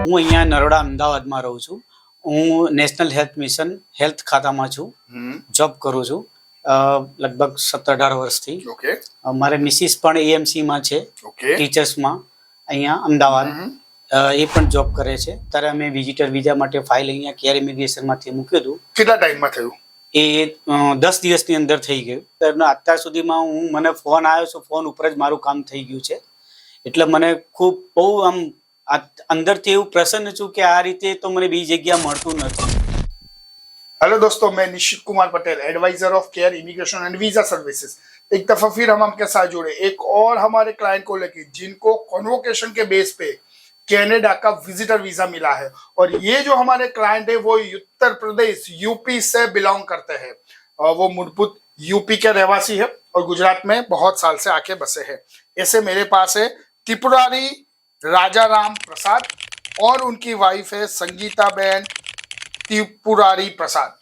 હું અહીંયા નરોડા અમદાવાદમાં રહું છું. હું નેશનલ હેલ્થ મિશન હેલ્થ ખાતામાં છું. જોબ કરું છું લગભગ 17-18 વર્ષથી. મારે મિસિસ પણ એએમસીમાં છે, ટીચર્સમાં અહીંયા અમદાવાદ. એ પણ જોબ કરે છે. ત્યારે અમે વિઝિટર વિઝા માટે ફાઇલ અહીંયા કેર ઇમિગ્રેશનમાંથી મૂક્યું હતું. કેટલા ટાઈમમાં થયું? એ 10 દિવસની અંદર થઈ ગયું. અત્યાર સુધીમાં મને ફોન આવ્યો છે, ફોન ઉપર જ મારું કામ થઈ ગયું છે. એટલે મને ખૂબ બહુ આમ અંદરથી એવું પ્રસન્ન છું કે આ રીતે તો મને બીજી જગ્યા મળતું નથી. हेलो दोस्तों, मैं Nishchit Kumar Patel, advisor of care immigration and visa services. एक दफा फिर हम आपके साथ जुड़े एक और हमारे क्लाइंट को लेकर जिनको कॉन्वोकेशन के बेस पे कनाडा का विजिटर वीजा मिला है। और ये जो हमारे क्लाइंट है वो उत्तर प्रदेश यूपी से बिलोंग करते हैं। वो मूलभूत यूपी के रहवासी है और गुजरात में बहुत साल से आके बसे हैं। ऐसे मेरे पास है त्रिपुरारी राजा राम प्रसाद और उनकी वाइफ है संगीता बहन त्रिपुरारी प्रसाद।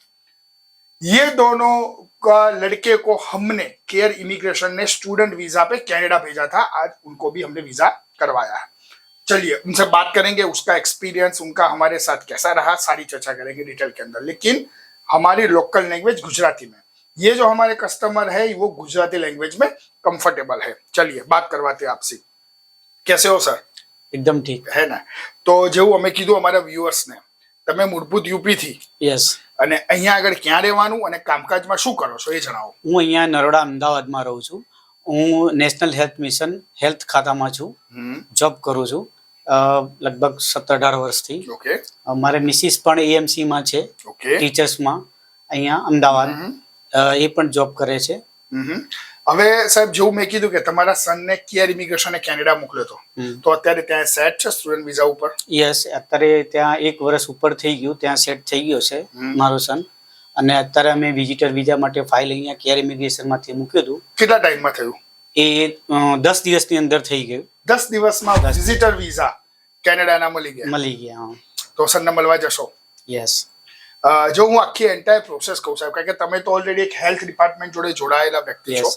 ये दोनों का लड़के को हमने केयर इमिग्रेशन ने स्टूडेंट वीजा पे कनाडा भेजा था। आज उनको भी हमने वीजा करवाया है। चलिए उनसे बात करेंगे, उसका एक्सपीरियंस उनका हमारे साथ कैसा रहा, सारी चर्चा करेंगे डिटेल के अंदर, लेकिन हमारी लोकल लैंग्वेज गुजराती में। ये जो हमारे कस्टमर है वो गुजराती लैंग्वेज में कंफर्टेबल है। चलिए बात करवाते हैं आपसे। कैसे हो सर? એકદમ ઠીક है ना। तो જેવું અમે કીધું અમારા વ્યુઅર્સ ને, તમે મૂળભૂત યુપી થી યસ અને અહીંયા આગળ ક્યાં રહેવાનું અને કામકાજમાં શું કરો છો એ જણાવો. હું અહીંયા નરોડા અમદાવાદમાં રહું છું. હું નેશનલ હેલ્થ મિશન હેલ્થ ખાતામાં છું. જોબ કરું છું લગભગ 17-18 વર્ષથી. મારે મિસિસ પણ એએમસીમાં છે, ટીચર્સમાં અહીંયા અમદાવાદ. એ પણ જોબ કરે છે. હવે સાહેબ જેવું મેં કીધું કે તમારા સનને કેર ઇમિગ્રેશને કેનેડા મોકલ્યો હતો, તો અત્યારે ત્યાં સેટ છે સ્ટુડન્ટ વિઝા ઉપર? યસ, અત્યારે ત્યાં 1 વર્ષ ઉપર થઈ ગયું, ત્યાં સેટ થઈ ગયો છે મારો સન. અને અત્યારે અમે વિઝિટર વિઝા માટે ફાઇલ અહીંયા કેર ઇમિગ્રેશનમાંથી મૂક્યું હતું. કેટલા ટાઈમમાં થયું? એ 10 દિવસની અંદર થઈ ગયું. 10 દિવસમાં વિઝિટર વિઝા કેનેડાના મળી ગયા. તો સનને મળવા જશો? યસ. જો હું આખી એન્ટાયર પ્રોસેસ કહું સાહેબ, કારણ કે તમે તો ઓલરેડી એક હેલ્થ ડિપાર્ટમેન્ટ જોડે જોડાયેલા વ્યક્તિ છો.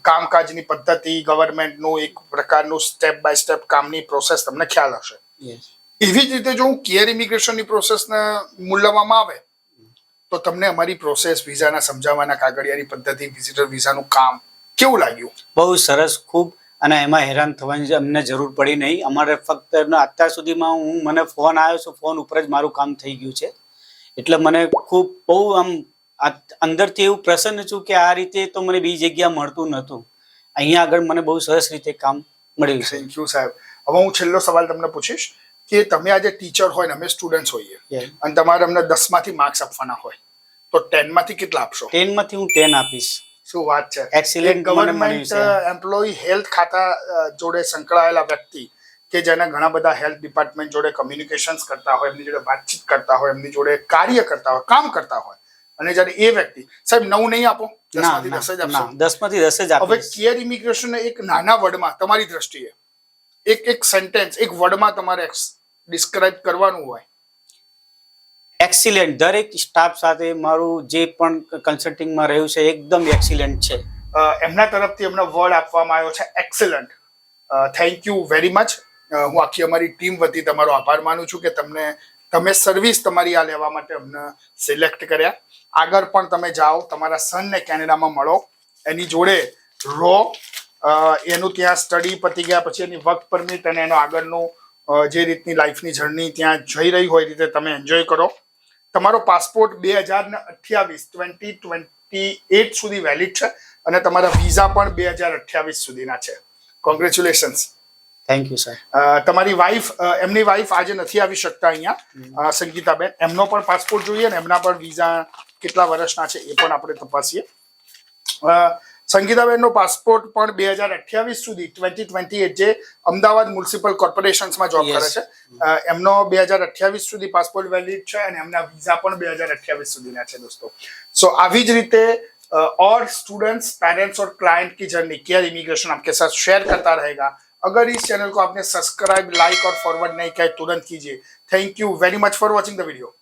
કામકાજની પદ્ધતિ, ગવર્મેન્ટનું એક પ્રકારનું સ્ટેપ બાય સ્ટેપ કામની પ્રોસેસ તમને ખ્યાલ હશે. એવી જ રીતે જો હું કેર ઇમિગ્રેશનની પ્રોસેસને મૂલવવામાં આવે તો તમને અમારી પ્રોસેસ, વિઝાના સમજાવવાના કાગળિયાની પદ્ધતિ, વિઝિટર વિઝાનું કામ કેવું લાગ્યું? બહુ સરસ, ખૂબ. અને એમાં હેરાન થવાની અમને જરૂર પડી નહીં. અમારે ફક્ત અત્યાર સુધીમાં મને ફોન આવ્યો છે, ફોન ઉપર જ મારું કામ થઈ ગયું છે. એટલે મને ખૂબ બહુ આમ અંદરથી એવું પ્રસન્ન છું કે આ રીતે તો મને બીજી જગ્યા મળતું નહોતું. અહીંયા આગળ મને બહુ સરસ રીતે કામ મળ્યું છે. થેન્ક યુ સાહેબ. હવે હું છેલ્લો સવાલ તમને પૂછીશ કે તમે આજે ટીચર હોય ને અમે સ્ટુડન્ટ્સ હોઈએ અને તમારે અમને 10 માંથી માર્ક્સ આપવાના હોય તો 10 માંથી કેટલા આપશો? 10 માંથી હું 10 આપીશ. શું વાત છે! એક્સિલેન્ટ. ગવર્મેન્ટ એમ્પ્લોયી હેલ્થ ખાતા જોડે સંકળાયેલા વ્યક્તિ કે જેને ઘણા બધા હેલ્થ ડિપાર્ટમેન્ટ જોડે કમ્યુનિકેશન્સ કરતા હોય, એમની જોડે વાતચીત કરતા હોય, એમની જોડે કાર્ય કરતા હોય, કામ કરતા હોય, અને જ્યારે એ વ્યક્તિ સાહેબ 9 નહીં આપો, 10 માંથી 10 જ આપશો? 10 માંથી 10 જ આપો. હવે કેર ઇમિગ્રેશન એક નાના વર્ડમાં તમારી દ્રષ્ટિએ એક સેન્ટેન્સ, એક વર્ડમાં તમારે ડિસ્ક્રાઇબ કરવાનું હોય. એક્સિલેન્ટ. દરેક સ્ટાફ સાથે મારું જે પણ કન્સલ્ટિંગમાં રહ્યું છે એકદમ એક્સિલેન્ટ છે. એમના તરફથી એમને વર્ડ આપવામાં આવ્યો છે excellent. Thank you very much. હું આખી અમારી ટીમ વતી તમારો આભાર માનું છું કે તમે સર્વિસ તમારી આ લેવા માટે અમને સિલેક્ટ કર્યા. આગળ પણ તમે જાઓ, તમારા સનને કેનેડામાં મળો, એની જોડે રહો, એનું ત્યાં સ્ટડી પતી ગયા પછી એની વર્ક પરમિટ અને એનો આગળનું જે રીતની લાઈફની જર્ની ત્યાં જઈ રહી હોય એ રીતે તમે એન્જોય કરો. તમારો પાસપોર્ટ 2028 સુધી વેલિડ છે અને તમારા વિઝા પણ 2028 સુધીના છે. કોંગ્રેચ્યુલેશન્સ. Thank you sir. તમારી વાઈફ, એમની વાઈફ આજે નથી આવી શકતા અહીંયા, સંગીતાબેન, એમનો પણ પાસપોર્ટ જોઈએ ને એમના પણ વિઝા કેટલા વર્ષના છે એ પણ આપણે તપાસીએ. સંગીતાબેનનો પાસપોર્ટ પણ 2028 સુધી 2028 જે અમદાવાદ મ્યુનિસિપલ કોર્પોરેશન્સમાં જોબ કરે છે એમનો 2028 સુધી પાસપોર્ટ વેલિડ છે અને એમના વિઝા પણ 2028 સુધીના છે दोस्तों. સો આવી જ રીતે और स्टूडेंट्स, पेरेंट्स और क्लाइंट की जर्नी केयर इमिग्रेशन आपके साथ शेयर करता रहेगा. अगर इस चैनल को आपने सब्सक्राइब, लाइक और फॉरवर्ड नहीं किया है तुरंत कीजिए. Thank you very much for watching the video.